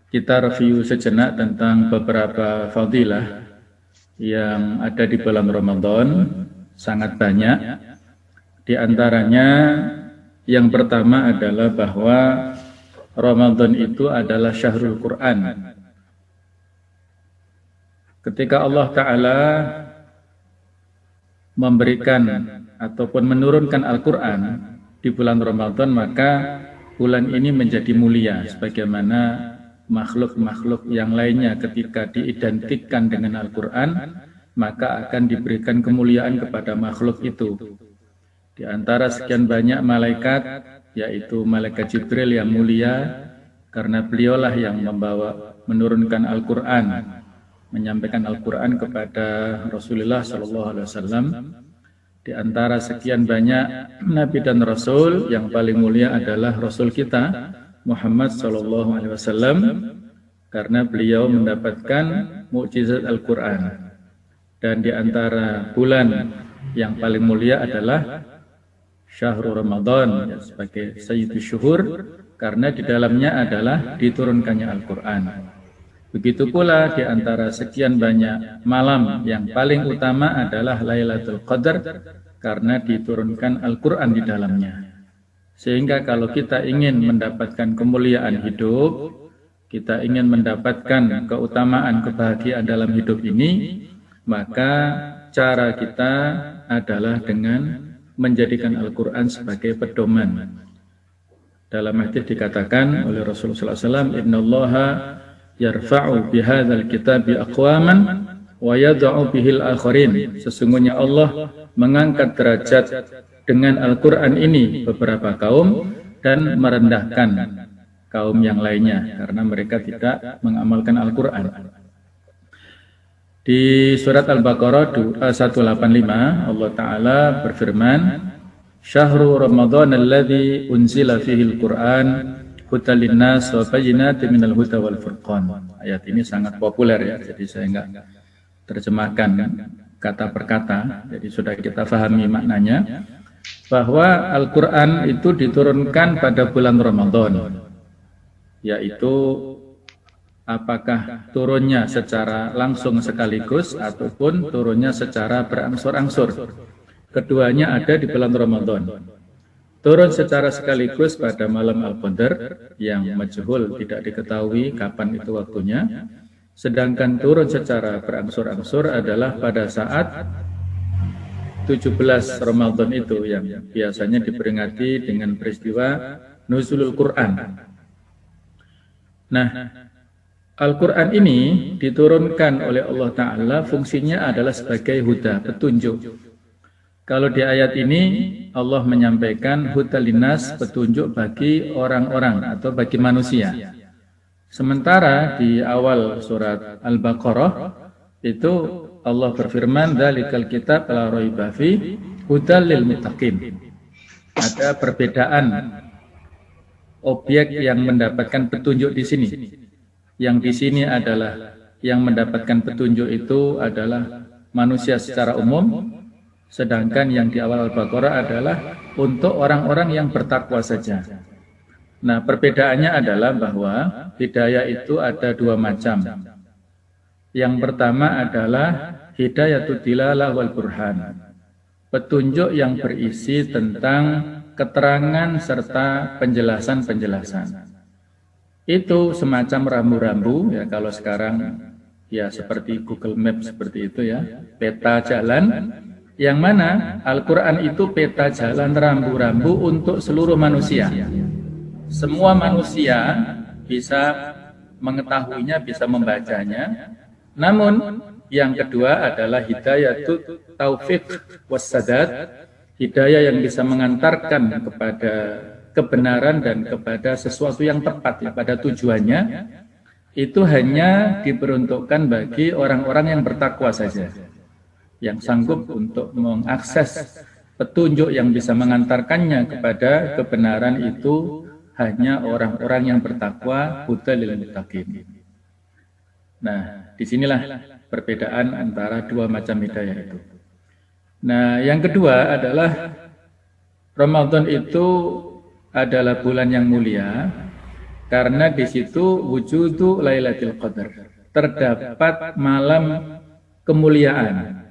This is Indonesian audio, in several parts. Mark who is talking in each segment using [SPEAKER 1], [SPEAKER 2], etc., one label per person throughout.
[SPEAKER 1] kita review sejenak tentang beberapa fadilah yang ada di bulan Ramadan, sangat banyak. Di antaranya yang pertama adalah bahwa Ramadan itu adalah syahrul Quran. Ketika Allah Ta'ala memberikan ataupun menurunkan Al-Quran di bulan Ramadan, maka bulan ini menjadi mulia sebagaimana makhluk-makhluk yang lainnya ketika diidentikan dengan Al-Quran, maka akan diberikan kemuliaan kepada makhluk itu. Di antara sekian banyak malaikat, yaitu malaikat Jibril yang mulia, karena beliaulah yang menurunkan Al-Quran, menyampaikan Al-Quran kepada Rasulullah SAW. Di antara sekian banyak Nabi dan Rasul, yang paling mulia adalah Rasul kita, Muhammad SAW, karena beliau mendapatkan mukjizat Al-Quran. Dan di antara bulan yang paling mulia adalah Syahrul Ramadan, ya, sebagai Sayyidus Syuhur, karena di dalamnya adalah diturunkannya Al-Quran. Begitu pula di antara sekian banyak malam yang paling utama adalah Lailatul Qadar, karena diturunkan Al-Quran di dalamnya. Sehingga kalau kita ingin mendapatkan kemuliaan hidup, kita ingin mendapatkan keutamaan, kebahagiaan dalam hidup ini, maka cara kita adalah dengan menjadikan Al-Quran sebagai pedoman. Dalam hadis dikatakan oleh Rasulullah SAW, Innallaha yarfa'u bihadzal kitabi aqwaman wa yad'u bihil akharin. Sesungguhnya Allah mengangkat derajat dengan Al-Quran ini beberapa kaum dan merendahkan kaum yang lainnya karena mereka tidak mengamalkan Al-Quran. Di surat Al-Baqarah 185 Allah Ta'ala berfirman, Syahru Ramadan alladhi unzila fihi Al-Quran hudan linnas wa bayyinatin minal huda wal furqan. Ayat ini sangat populer ya, jadi saya enggak terjemahkan kata per kata, jadi sudah kita pahami maknanya, bahwa Al-Quran itu diturunkan pada bulan Ramadan, yaitu apakah turunnya secara langsung sekaligus ataupun turunnya secara berangsur-angsur. Keduanya ada di bulan Ramadan. Turun secara sekaligus pada malam Al-Qadar yang majhul, tidak diketahui kapan itu waktunya. Sedangkan turun secara berangsur-angsur adalah pada saat 17 Ramadan itu yang biasanya diperingati dengan peristiwa Nuzulul Quran. Nah, Al-Quran ini diturunkan oleh Allah Ta'ala, fungsinya adalah sebagai huda, petunjuk. Kalau di ayat ini Allah menyampaikan huda linnas, petunjuk bagi orang-orang atau bagi manusia. Sementara di awal surat Al-Baqarah itu Allah berfirman, Dzalikal kitab la raiba fi hudal lil muttaqin. Ada perbedaan objek yang mendapatkan petunjuk di sini. Yang di sini adalah yang mendapatkan petunjuk itu adalah manusia secara umum, sedangkan yang di awal Al-Baqarah adalah untuk orang-orang yang bertakwa saja. Nah, perbedaannya adalah bahwa hidayah itu ada dua macam. Yang pertama adalah hidayatul dilalah wal burhan, petunjuk yang berisi tentang keterangan serta penjelasan-penjelasan. Itu semacam rambu-rambu ya, kalau sekarang ya seperti Google Maps seperti itu ya, peta jalan, yang mana Al-Quran itu peta jalan, rambu-rambu untuk seluruh manusia. Semua manusia bisa mengetahuinya, bisa membacanya. Namun yang kedua adalah hidayatut taufiq wassadat, hidayah yang bisa mengantarkan kepada kebenaran dan kepada sesuatu yang tepat ya, pada tujuannya, itu hanya diperuntukkan bagi orang-orang yang bertakwa saja, yang sanggup untuk mengakses petunjuk yang bisa mengantarkannya kepada kebenaran itu hanya orang-orang yang bertakwa, hudal lil muttaqin. Nah, disinilah perbedaan antara dua macam hidayah itu. Nah, yang kedua adalah Ramadan itu adalah bulan yang mulia Karena di situ wujudu Lailatul Qadar, terdapat malam kemuliaan.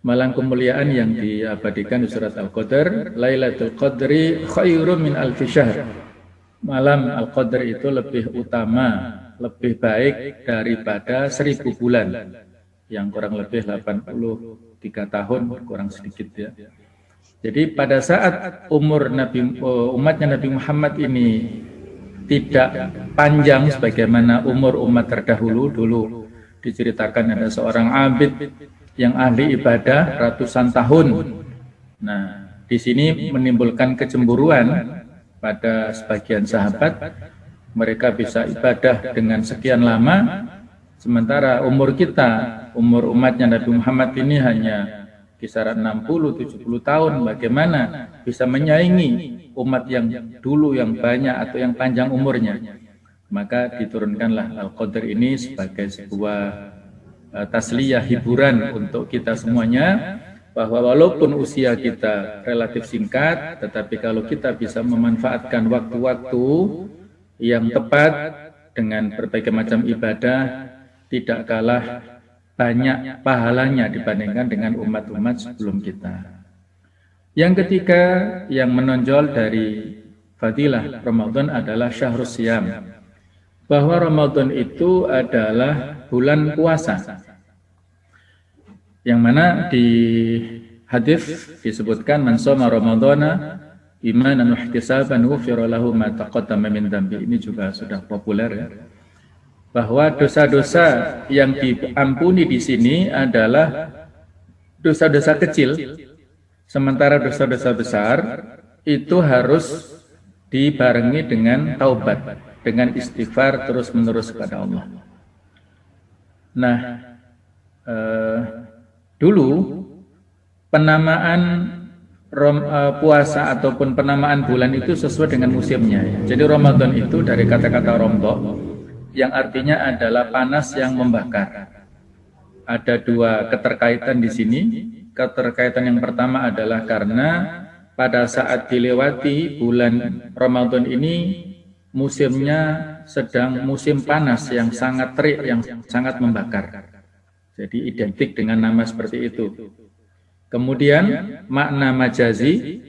[SPEAKER 1] Malam kemuliaan yang diabadikan di surat Al-Qadar, Lailatul Qadri khairum min alfi syahr. Malam Al-Qadar itu lebih utama, lebih baik daripada 1000 bulan, yang kurang lebih 83 tahun, kurang sedikit ya. Jadi pada saat umatnya Nabi Muhammad ini tidak panjang sebagaimana umur umat terdahulu, dulu diceritakan ada seorang abid yang ahli ibadah ratusan tahun. Nah, di sini menimbulkan kecemburuan pada sebagian sahabat. Mereka bisa ibadah dengan sekian lama, sementara umur umatnya Nabi Muhammad ini hanya kisaran 60-70 tahun. Bagaimana bisa menyaingi umat yang dulu yang banyak atau yang panjang umurnya? Maka diturunkanlah Al-Qadar ini sebagai sebuah tasliyah, hiburan untuk kita semuanya, bahwa walaupun usia kita relatif singkat, tetapi kalau kita bisa memanfaatkan waktu-waktu yang tepat dengan berbagai macam ibadah, tidak kalah banyak pahalanya dibandingkan dengan umat-umat sebelum kita. Yang ketiga yang menonjol dari fadilah Ramadan adalah syahrus siyam, bahwa Ramadan itu adalah bulan puasa, yang mana di hadis disebutkan man shoma ramadhana imanan wa ihtisaban ghufira lahu ma taqaddama min dzambi. Ini juga sudah populer ya, bahwa dosa-dosa yang diampuni di sini adalah dosa-dosa kecil, sementara dosa-dosa besar itu harus dibarengi dengan taubat, dengan istighfar terus-menerus kepada Allah. Nah, dulu penamaan puasa ataupun penamaan bulan itu sesuai dengan musimnya. Jadi Ramadan itu dari kata-kata rombok, yang artinya adalah panas yang membakar. Ada dua keterkaitan di sini. Keterkaitan yang pertama adalah karena pada saat dilewati bulan Ramadan ini musimnya sedang musim panas yang sangat terik, yang sangat membakar. Jadi identik dengan nama seperti itu. Kemudian makna majazi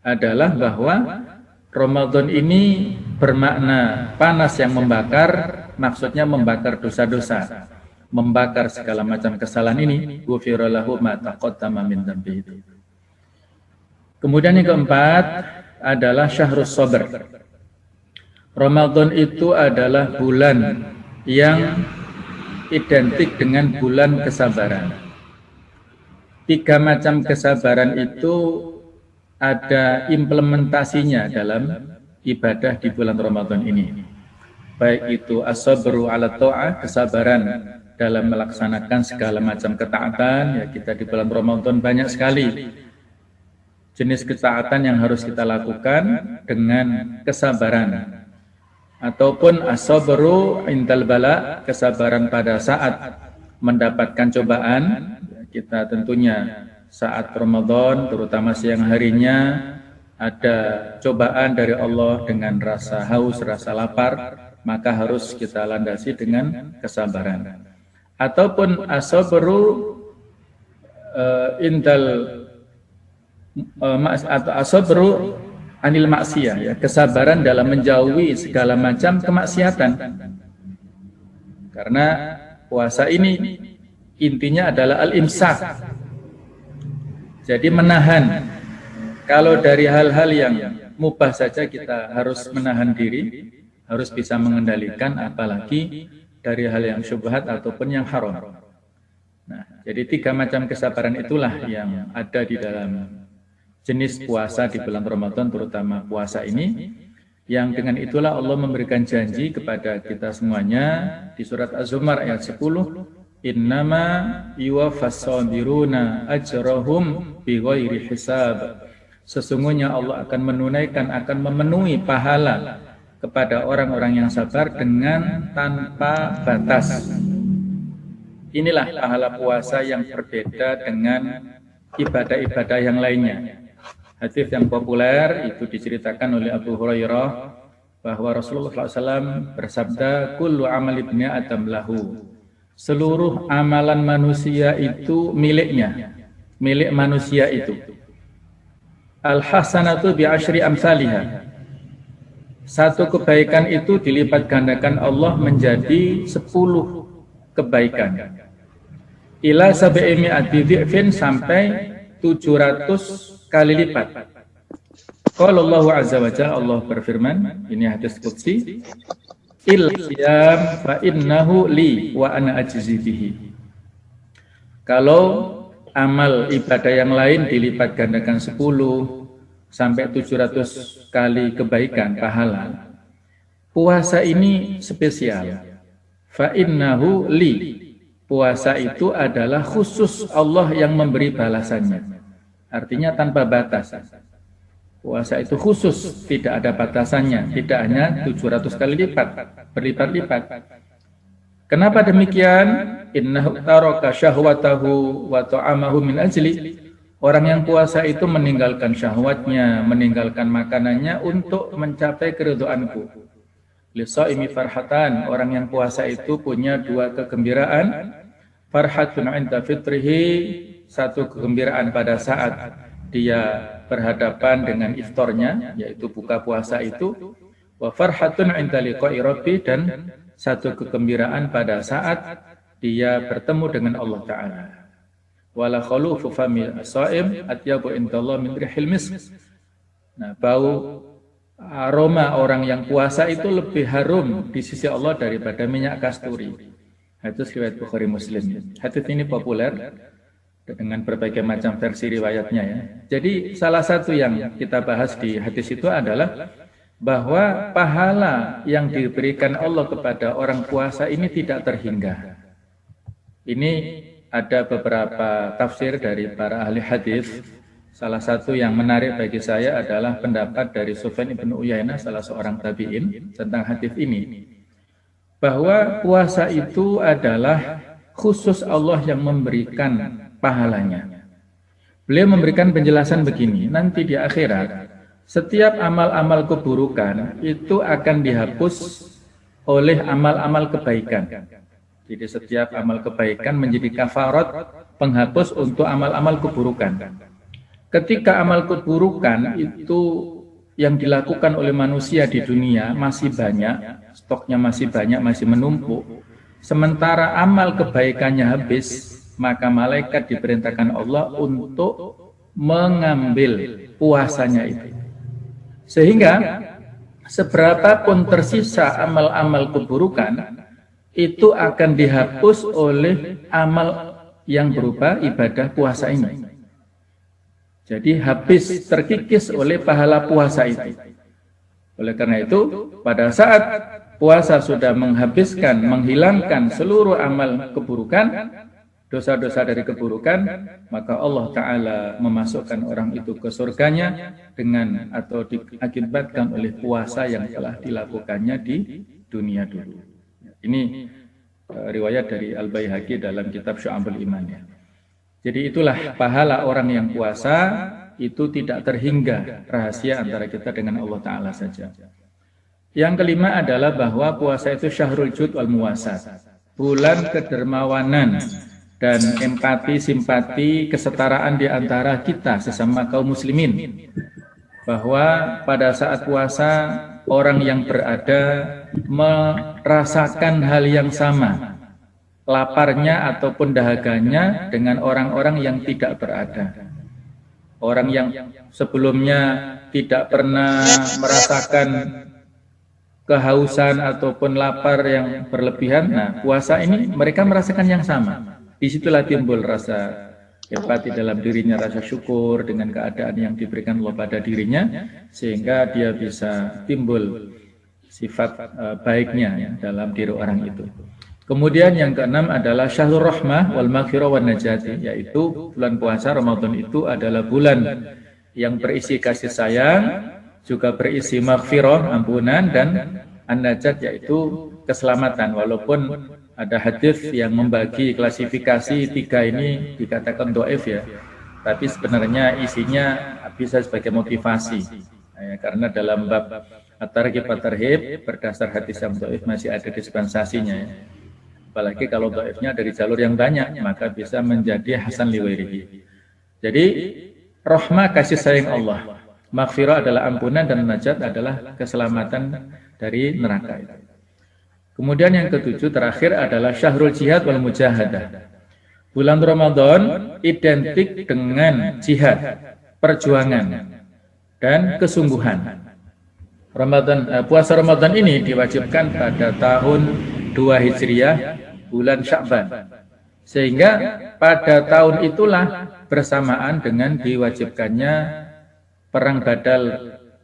[SPEAKER 1] adalah bahwa Ramadan ini bermakna panas yang membakar, maksudnya membakar dosa-dosa, membakar segala macam kesalahan ini. Ghufira lahu ma taqaddama min dzambihi. Kemudian yang keempat adalah syahrus sabr. Ramadan itu adalah bulan yang identik dengan bulan kesabaran. 3 macam kesabaran itu ada implementasinya dalam ibadah di bulan Ramadan ini. Baik itu as-sabru ala ta'ah, kesabaran dalam melaksanakan segala macam ketaatan. Ya, kita di bulan Ramadan banyak sekali jenis ketaatan yang harus kita lakukan dengan kesabaran. Ataupun as-sabru indal bala, kesabaran pada saat mendapatkan cobaan. Kita tentunya saat Ramadan, terutama siang harinya, ada cobaan dari Allah dengan rasa haus, rasa lapar, maka harus kita landasi dengan kesabaran. Ataupun as-sabru indal atau as-sabru anil maksiyah, ya, kesabaran dalam menjauhi segala macam kemaksiatan. Karena puasa ini intinya adalah al-imsak. Jadi menahan. Kalau dari hal-hal yang mubah saja kita harus menahan diri, harus bisa mengendalikan, apalagi dari hal yang syubhat ataupun yang haram. Nah, jadi 3 macam kesabaran itulah yang ada di dalam jenis puasa di bulan Ramadan, terutama puasa ini, yang dengan itulah Allah memberikan janji kepada kita semuanya di surat Az-Zumar ayat 10, innama yuwaffas sabiruna ajrahum bighairi hisab. Sesungguhnya Allah akan menunaikan, akan memenuhi pahala kepada orang-orang yang sabar dengan tanpa batas. Inilah pahala puasa yang berbeda dengan ibadah-ibadah yang lainnya. Hadis yang populer itu diceritakan oleh Abu Hurairah bahwa Rasulullah SAW bersabda, kullu amal ibni Adam lahu. Seluruh amalan manusia itu miliknya, milik manusia itu. Al-hasanatu bi asyri amsalihah. Satu kebaikan itu dilipat gandakan Allah menjadi 10 kebaikan. Ila sab'i mi'ati dhi'fin, sampai 700 kali lipat. Qala Allah azza wa jalla, Allah berfirman, ini hadis qudsi, illa siyam fa innahu li wa ana ajzi bihi. Kalau amal ibadah yang lain dilipat gandakan 10 sampai 700 kali kebaikan pahala, puasa ini spesial. Fa innahu li, puasa itu adalah khusus Allah yang memberi balasannya. Artinya tanpa batas. Puasa itu khusus, tidak ada batasannya, tidak hanya 700 kali lipat, berlipat-lipat. Kenapa demikian? Innahu taraka syahwatahu wa ta'amahu min ajli. Orang yang puasa itu meninggalkan syahwatnya, meninggalkan makanannya untuk mencapai keridhaanku. Lisaimi farhatan, orang yang puasa itu punya 2 kegembiraan. Farhatun 'inda fitrihi, satu kegembiraan pada saat dia berhadapan dengan iftarnya, yaitu buka puasa itu. Wa farhatun 'inda liqa'i rabbi, dan satu kegembiraan pada saat dia bertemu dengan Allah Ta'ala. Wala khalufu fami as-sha'im atyabu indallah min rihil misk. Nah, bau aroma orang yang puasa itu lebih harum di sisi Allah daripada minyak kasturi. Hadis riwayat Bukhari Muslim. Hadis ini populer dengan berbagai macam versi riwayatnya ya. Jadi salah satu yang kita bahas di hadis itu adalah bahwa pahala yang diberikan Allah kepada orang puasa ini tidak terhingga. Ini ada beberapa tafsir dari para ahli hadis. Salah satu yang menarik bagi saya adalah pendapat dari Sufyan ibn Uyainah, salah seorang tabi'in, tentang hadis ini. Bahwa puasa itu adalah khusus Allah yang memberikan pahalanya. Beliau memberikan penjelasan begini, nanti di akhirat setiap amal-amal keburukan itu akan dihapus oleh amal-amal kebaikan. Jadi setiap amal kebaikan menjadi kafarat, penghapus untuk amal-amal keburukan. Ketika amal keburukan itu yang dilakukan oleh manusia di dunia masih banyak, stoknya masih banyak, masih menumpuk, sementara amal kebaikannya habis, maka malaikat diperintahkan Allah untuk mengambil puasanya itu. Sehingga seberapapun tersisa amal-amal keburukan itu akan dihapus oleh amal yang berupa ibadah puasa ini. Jadi habis, terkikis oleh pahala puasa itu. Oleh karena itu, pada saat puasa sudah menghabiskan, menghilangkan seluruh amal keburukan, dosa-dosa dari keburukan, maka Allah Ta'ala memasukkan orang itu ke surganya dengan atau diakibatkan oleh puasa yang telah dilakukannya di dunia dulu. Ini riwayat dari Al-Baihaqi dalam kitab Syu'abul Iman ya. Jadi itulah pahala orang yang puasa itu tidak terhingga, rahasia antara kita dengan Allah Ta'ala saja. Yang kelima adalah bahwa puasa itu syahrul jud wal muwasat, bulan kedermawanan dan empati, simpati, kesetaraan di antara kita sesama kaum muslimin. Bahwa pada saat puasa orang yang berada merasakan hal yang sama, laparnya ataupun dahaganya dengan orang-orang yang tidak berada. Orang yang sebelumnya tidak pernah merasakan kehausan ataupun lapar yang berlebihan, nah puasa ini mereka merasakan yang sama. Disitulah timbul rasa empati dalam dirinya, rasa syukur dengan keadaan yang diberikan Allah pada dirinya, sehingga dia bisa timbul sifat baiknya ya, dalam diri orang itu. Kemudian yang keenam adalah syahrul rahmah wal maghfirah wan najati, yaitu bulan puasa Ramadan itu adalah bulan yang berisi kasih sayang, juga berisi maghfirah, ampunan, dan an-najat, yaitu keselamatan. Walaupun ada hadis yang membagi klasifikasi 3 ini dikatakan dhaif ya, tapi sebenarnya isinya bisa sebagai motivasi ya, karena dalam bab At-Targhib At-Tarhib berdasar hadis yang dhaif masih ada dispensasinya ya. Apalagi kalau dhaifnya dari jalur yang banyak, maka bisa menjadi hasan liwairihi. Jadi rahmah kasih sayang Allah, maghfirah adalah ampunan, dan najat adalah keselamatan dari neraka itu. Kemudian yang ketujuh terakhir adalah syahrul jihad wal mujahadah. Bulan Ramadan identik dengan jihad, perjuangan, dan kesungguhan. Puasa Ramadan ini diwajibkan pada tahun 2 Hijriah, bulan Sya'ban. Sehingga pada tahun itulah bersamaan dengan diwajibkannya Perang Badar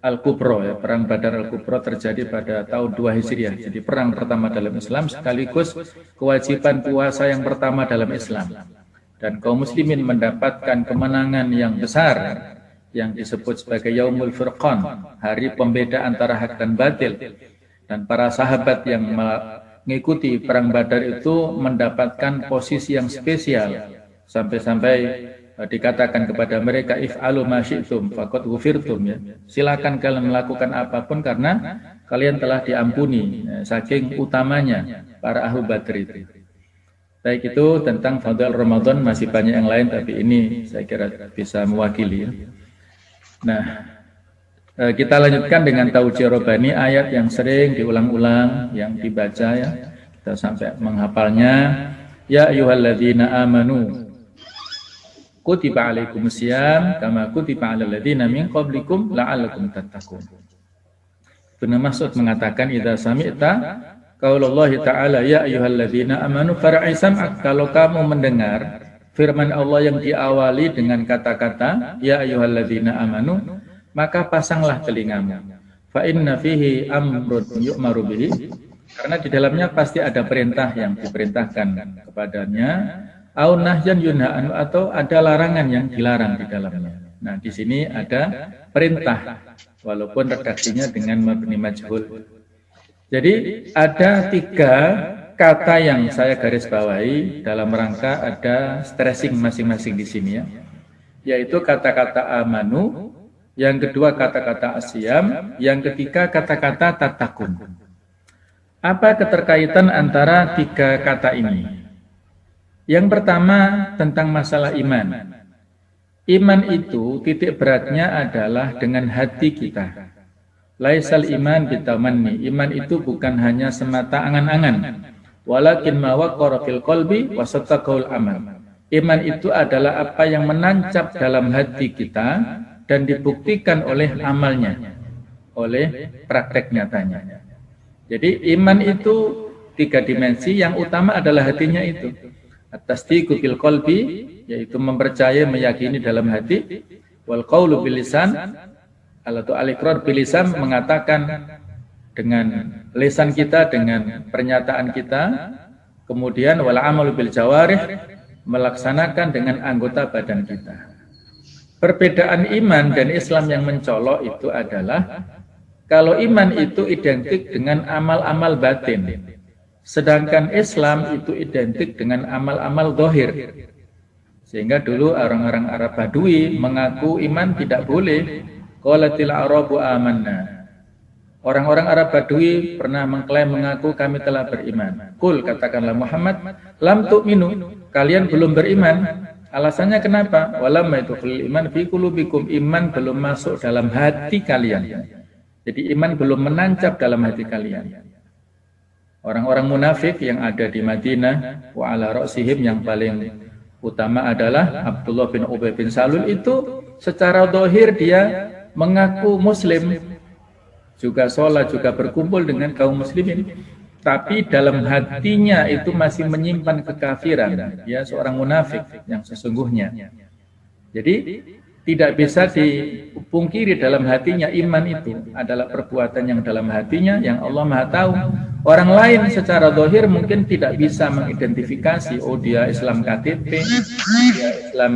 [SPEAKER 1] Al-Kubra ya. Perang Badar Al-Kubra terjadi pada tahun 2 Hijriah. Jadi perang pertama dalam Islam sekaligus kewajiban puasa yang pertama dalam Islam. Dan kaum muslimin mendapatkan kemenangan yang besar yang disebut sebagai Yaumul Furqan, hari pembeda antara hak dan batil. Dan para sahabat yang mengikuti perang Badar itu mendapatkan posisi yang spesial, sampai-sampai dikatakan kepada mereka if'alu ma syi'tum faqad ghufirtum ya. Silakan kalian melakukan apapun karena kalian telah diampuni, saking utamanya para ahlu Badr itu. Baik, itu tentang fadhil Ramadan, masih banyak yang lain tapi ini saya kira bisa mewakili ya. Nah, kita lanjutkan dengan Tauji Robani, ayat yang sering diulang-ulang, yang dibaca ya. Kita sampai menghafalnya. Ya ayyuhalladzina amanu kutiba alaikumusiyam kama kutiba alal ladzina min qablikum la'allakum tattaqun. Ibnu Mas'ud mengatakan idza sami'ta qaulallahi ta'ala ya ayyuhalladzina amanu far'i sam'ak, kalau kamu mendengar firman Allah yang diawali dengan kata-kata ya ayyuhalladzina amanu, maka pasanglah telingamu. Fa inna fihi amrun yu'maru bihi, karena di dalamnya pasti ada perintah yang diperintahkan kepadanya, au nahyan yunha'an, atau ada larangan yang dilarang di dalamnya. Nah, di sini ada perintah walaupun redaksinya dengan mabni majhul. Jadi ada 3 kata yang saya garis bawahi dalam rangka ada stressing masing-masing di sini ya. Yaitu kata-kata amanu, yang kedua kata-kata asyam, yang ketiga kata-kata tatakun. Apa keterkaitan antara 3 kata ini? Yang pertama tentang masalah iman. Iman itu titik beratnya adalah dengan hati kita. Laisal iman bitamanni. Iman itu bukan hanya semata angan-angan. Walakin ma waqara fil qalbi wa sattaqaul amal. Iman itu adalah apa yang menancap dalam hati kita dan dibuktikan oleh amalnya, oleh praktek nyatanya. Jadi iman itu 3 dimensi, yang utama adalah hatinya itu. At-tasdiqu bil qalbi, yaitu mempercayai, meyakini dalam hati. Wal qaulu bil lisan, atau al-iqrar bil lisan, mengatakan dengan lisan kita, dengan pernyataan kita. Kemudian wal amalu bil jawarih, melaksanakan dengan anggota badan kita. Perbedaan iman dan Islam yang mencolok itu adalah kalau iman itu identik dengan amal-amal batin, sedangkan Islam itu identik dengan amal-amal zahir. Sehingga dulu orang-orang Arab Badui mengaku iman tidak boleh. Qalatil Arabu amanna. Orang-orang Arab Badui pernah mengklaim mengaku kami telah beriman. Qul, katakanlah Muhammad, lam tu'minu, kalian belum beriman. Alasannya kenapa? Walamma yadkhulul iman fi qulubikum, iman belum masuk dalam hati kalian. Jadi iman belum menancap dalam hati kalian. Orang-orang munafik yang ada di Madinah, wa ala ra'sihim, yang paling utama adalah Abdullah bin Ubay bin Salul, itu secara zahir dia mengaku muslim, juga sholat, juga berkumpul dengan kaum muslimin, tapi dalam hatinya itu masih menyimpan kekafiran. Dia seorang munafik yang sesungguhnya. Jadi tidak bisa dipungkiri dalam hatinya iman itu adalah perbuatan yang dalam hatinya yang Allah Maha tahu. Orang lain secara zahir mungkin tidak bisa mengidentifikasi, oh dia Islam KTP, dia Islam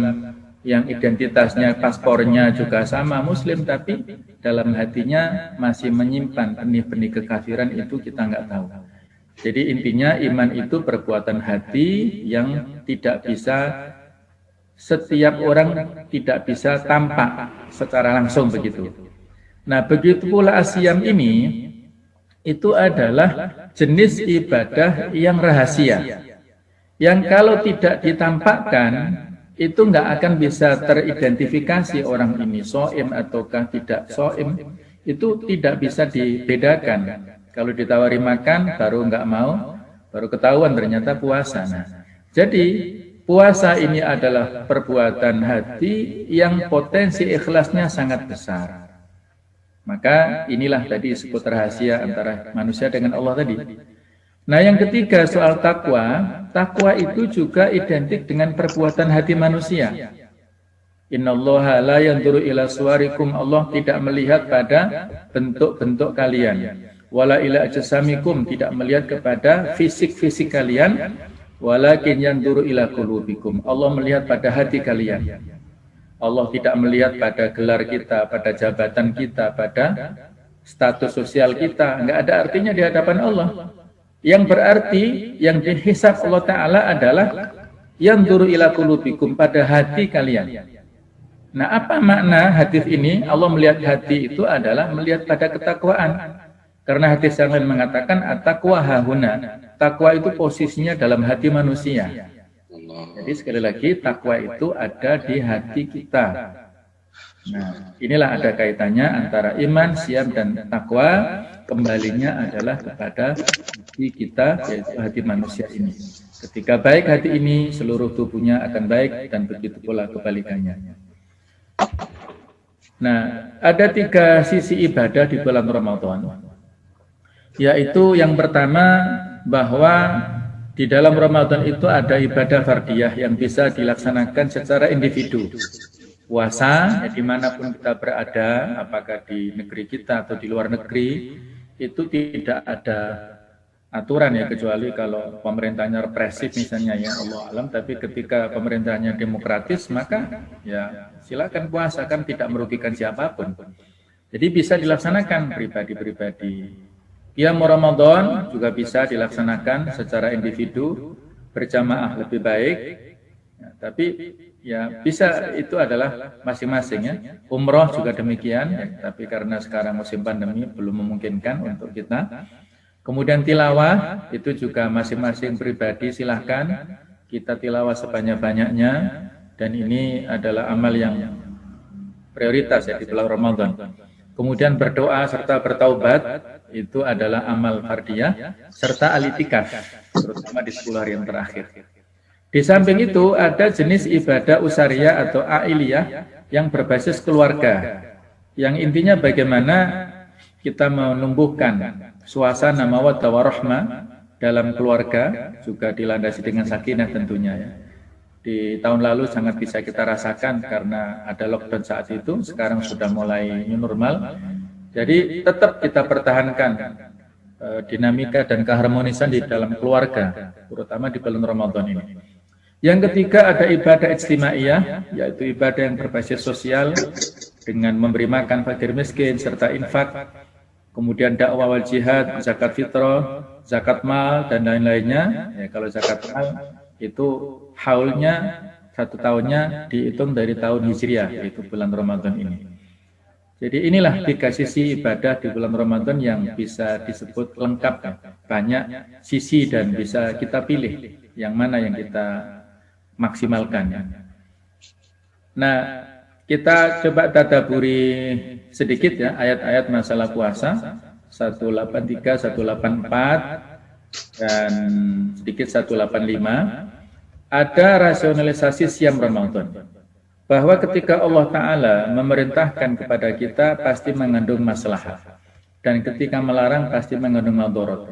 [SPEAKER 1] yang identitasnya, paspornya juga sama Muslim, tapi dalam hatinya masih menyimpan benih-benih kekafiran, itu kita nggak tahu. Jadi intinya iman itu perbuatan hati yang tidak bisa, setiap orang tidak bisa tampak secara langsung begitu. Nah, begitu pula asyam ini itu adalah jenis ibadah yang rahasia. Yang kalau tidak ditampakkan itu nggak akan bisa teridentifikasi orang ini shaim ataukah tidak shaim, itu tidak bisa dibedakan. Kalau ditawari makan baru nggak mau, baru ketahuan ternyata puasa. Nah, jadi puasa ini adalah perbuatan hati yang potensi ikhlasnya sangat besar. Maka inilah tadi disebut rahasia antara manusia dengan Allah tadi. Nah, yang ketiga soal takwa. Takwa itu juga identik dengan perbuatan hati manusia. Innallaha la yanzuru ila suwarikum, Allah tidak melihat pada bentuk-bentuk kalian. Wala ila ajsamikum, tidak melihat kepada fisik-fisik kalian. Walakin yanzuru ila qulubikum, Allah melihat pada hati kalian. Allah tidak melihat pada gelar kita, pada jabatan kita, pada status sosial kita. Enggak ada artinya di hadapan Allah. Yang berarti, yang dihisab Allah Ta'ala adalah yanzuru ila qulubikum, pada hati kalian. Nah, apa makna hadis ini? Allah melihat hati itu adalah melihat pada ketakwaan. Karena hadis yang lain mengatakan at-taqwa hahuna. Takwa itu posisinya dalam hati manusia. Jadi sekali lagi takwa itu ada di hati kita. Nah, inilah ada kaitannya antara iman, siam, dan takwa. Kembalinya adalah kepada hati kita, yaitu hati manusia ini. Ketika baik hati ini, seluruh tubuhnya akan baik, dan begitu pula kebalikannya. Nah, ada 3 sisi ibadah di bulan Ramadan. Yaitu yang pertama, bahwa di dalam Ramadan itu ada ibadah fardiyah yang bisa dilaksanakan secara individu. Puasa, ya dimanapun kita berada, apakah di negeri kita atau di luar negeri, itu tidak ada aturan ya, kecuali kalau pemerintahnya represif misalnya ya Allah alam. Tapi ketika pemerintahnya demokratis, maka ya silakan puasa, kan tidak merugikan siapapun. Jadi bisa dilaksanakan pribadi-pribadi. Qiyam Ramadan juga bisa dilaksanakan secara individu, berjamaah lebih baik. Ya, tapi ya bisa, itu adalah masing-masing ya. Umroh juga demikian, ya, tapi karena sekarang musim pandemi belum memungkinkan untuk kita. Kemudian tilawah itu juga masing-masing pribadi, silahkan kita tilawah sebanyak-banyaknya, dan ini adalah amal yang prioritas ya di bulan Ramadan. Kemudian berdoa serta bertaubat itu adalah amal fardiyah, serta al-i'tikaf, terutama di 10 hari yang terakhir. Di samping itu ada jenis ibadah usariyah atau a'iliyah yang berbasis keluarga, yang intinya bagaimana kita menumbuhkan suasana mawaddah warahmah dalam keluarga, juga dilandasi dengan sakinah tentunya ya. Di tahun lalu sangat bisa kita rasakan karena ada lockdown saat itu, sekarang sudah mulai new normal. Jadi tetap kita pertahankan dinamika dan keharmonisan di dalam keluarga, terutama di bulan Ramadan ini. Yang ketiga ada ibadah ijtimaiyah, yaitu ibadah yang berbasis sosial dengan memberi makan fakir miskin serta infak, kemudian dakwah wal jihad, zakat fitrah, zakat mal, dan lain-lainnya. Ya, kalau zakat mal itu haulnya 1 tahunnya dihitung dari tahun Hijriah, yaitu bulan Ramadan ini. Jadi inilah 3 sisi ibadah di bulan Ramadan yang bisa disebut lengkap, banyak sisi dan bisa kita pilih yang mana yang kita maksimalkan. Nah, kita coba tadaburi sedikit ya ayat-ayat masalah puasa 183, 184 dan sedikit 185. Ada rasionalisasi siam Ramadan, bahwa ketika Allah Ta'ala memerintahkan kepada kita pasti mengandung maslahat, dan ketika melarang pasti mengandung madarat.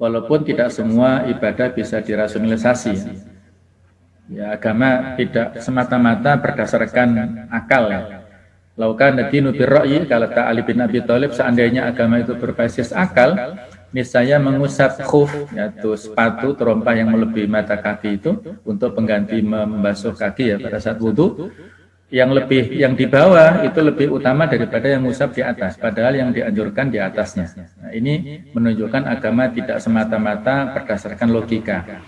[SPEAKER 1] Walaupun tidak semua ibadah bisa dirasionalisasi ya, agama tidak semata-mata berdasarkan akal ya. Laukan dinu birra'yi, kalau Ali bin Abi Thalib, seandainya agama itu berbasis akal, misalnya mengusap khuf, yaitu sepatu terompah yang melebihi mata kaki itu untuk pengganti membasuh kaki ya pada saat wudhu, yang di bawah itu lebih utama daripada yang mengusap di atas, padahal yang dianjurkan di atasnya. Nah, ini menunjukkan agama tidak semata-mata berdasarkan logika.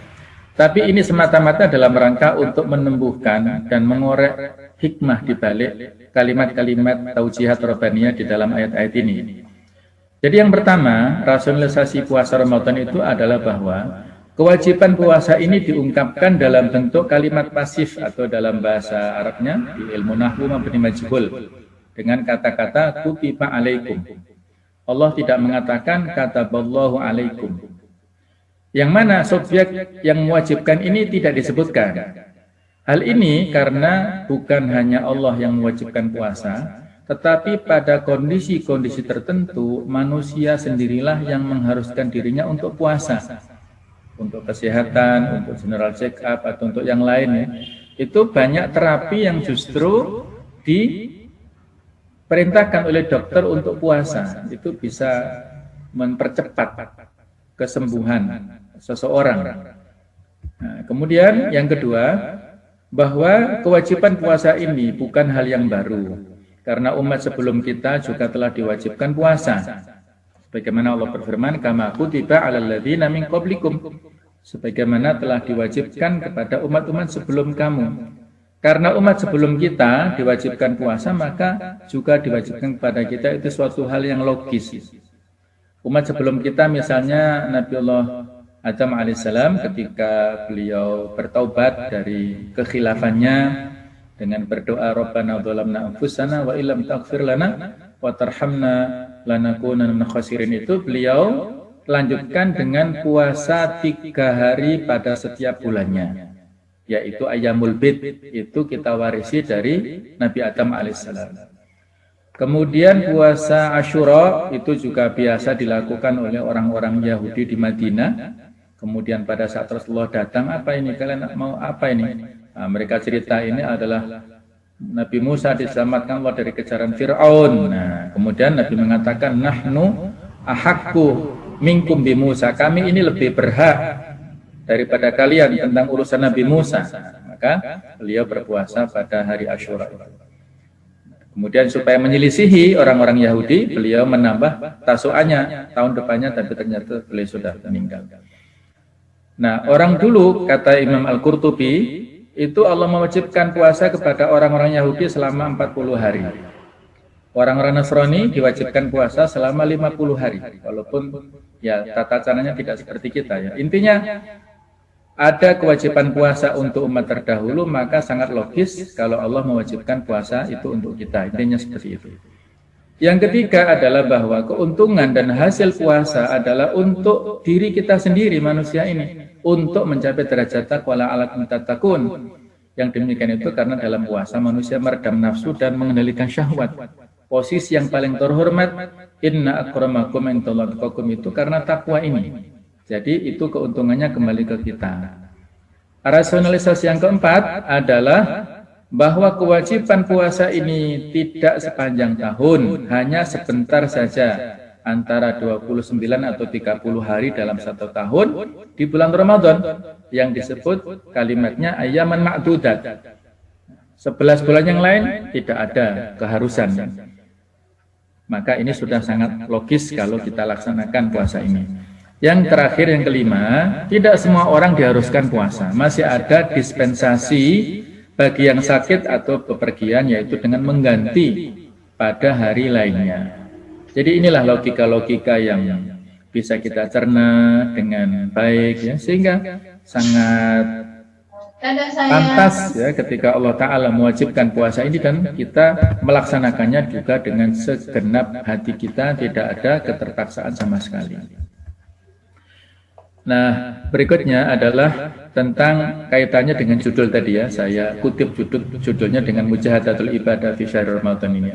[SPEAKER 1] Tapi ini semata-mata dalam rangka untuk menumbuhkan dan mengorek hikmah di balik kalimat-kalimat taujihat robbaniyah di dalam ayat-ayat ini. Jadi yang pertama, rasionalisasi puasa Ramadan itu adalah bahwa kewajiban puasa ini diungkapkan dalam bentuk kalimat pasif atau dalam bahasa Arabnya di ilmu nahwu mabni majhul dengan kata-kata kutiba alaikum. Allah tidak mengatakan kataballahu alaikum. Yang mana subjek yang mewajibkan ini tidak disebutkan. Hal ini karena bukan hanya Allah yang mewajibkan puasa, tetapi pada kondisi-kondisi tertentu manusia sendirilah yang mengharuskan dirinya untuk puasa. Untuk kesehatan, untuk general check up atau untuk yang lainnya. Itu banyak terapi yang justru diperintahkan oleh dokter untuk puasa. Itu bisa mempercepat kesembuhan seseorang. Nah, kemudian yang kedua, bahwa kewajiban puasa ini bukan hal yang baru. Karena umat sebelum kita juga telah diwajibkan puasa. Sebagaimana Allah berfirman, kama kutiba 'alal ladzina min qablikum. Sebagaimana telah diwajibkan kepada umat-umat sebelum kamu. Karena umat sebelum kita diwajibkan puasa, maka juga diwajibkan kepada kita, itu suatu hal yang logis. Umat sebelum kita misalnya Nabiullah Adam alaihissalam ketika beliau bertaubat dari kekhilafannya dengan berdoa Rabbana dzalamna anfusana wa illam taghfir lana wa tarhamna lanakunanna minal khasirin, itu beliau lanjutkan dengan puasa 3 hari pada setiap bulannya, yaitu Ayyamul Bid. Itu kita warisi dari Nabi Adam alaihissalam. Kemudian puasa Asyura itu juga biasa dilakukan oleh orang-orang Yahudi di Madinah. Kemudian pada saat Rasulullah datang, apa ini, kalian mau apa ini? Nah, mereka cerita ini adalah Nabi Musa diselamatkan Allah dari kejaran Fir'aun. Nah, kemudian Nabi mengatakan, nahnu ahakku minkum bi Musa. Kami ini lebih berhak daripada kalian tentang urusan Nabi Musa. Nah, maka beliau berpuasa pada hari Asyura. Kemudian supaya menyelisihi orang-orang Yahudi, beliau menambah tasu'anya tahun depannya, tapi ternyata beliau sudah meninggal. Nah, orang dulu, kata Imam Al-Qurtubi, itu Allah mewajibkan puasa kepada orang-orang Yahudi selama 40 hari. Orang-orang Nasrani diwajibkan puasa selama 50 hari. Walaupun ya tata caranya tidak seperti kita ya. Intinya ada kewajiban puasa untuk umat terdahulu, maka sangat logis kalau Allah mewajibkan puasa itu untuk kita. Intinya seperti itu. Yang ketiga adalah bahwa keuntungan dan hasil puasa adalah untuk diri kita sendiri, manusia ini, untuk mencapai derajat taqwa la'allakum tattaqun. Yang demikian itu karena dalam puasa manusia meredam nafsu dan mengendalikan syahwat. Posisi yang paling terhormat, inna akramakum indallahi atqakum, itu karena takwa ini. Jadi itu keuntungannya kembali ke kita. Rasionalisasi yang keempat adalah bahwa kewajiban puasa ini tidak sepanjang tahun, hanya sebentar saja, antara 29 atau 30 hari dalam 1 tahun di bulan Ramadan, yang disebut kalimatnya ayyaman ma'dudat. 11 bulan yang lain tidak ada keharusan. Maka ini sudah sangat logis kalau kita laksanakan puasa ini. Yang terakhir, yang kelima, tidak semua orang diharuskan puasa. Masih ada dispensasi bagi yang sakit atau bepergian, yaitu dengan mengganti pada hari lainnya. Jadi inilah logika-logika yang bisa kita cerna dengan baik ya, sehingga sangat pantas ya ketika Allah Ta'ala mewajibkan puasa ini dan kita melaksanakannya juga dengan segenap hati kita, tidak ada keterpaksaan sama sekali. Nah, berikutnya adalah tentang kaitannya dengan judul tadi ya. Saya kutip judulnya dengan Mujahadatul Ibadah fi Syahr Ramadan ini.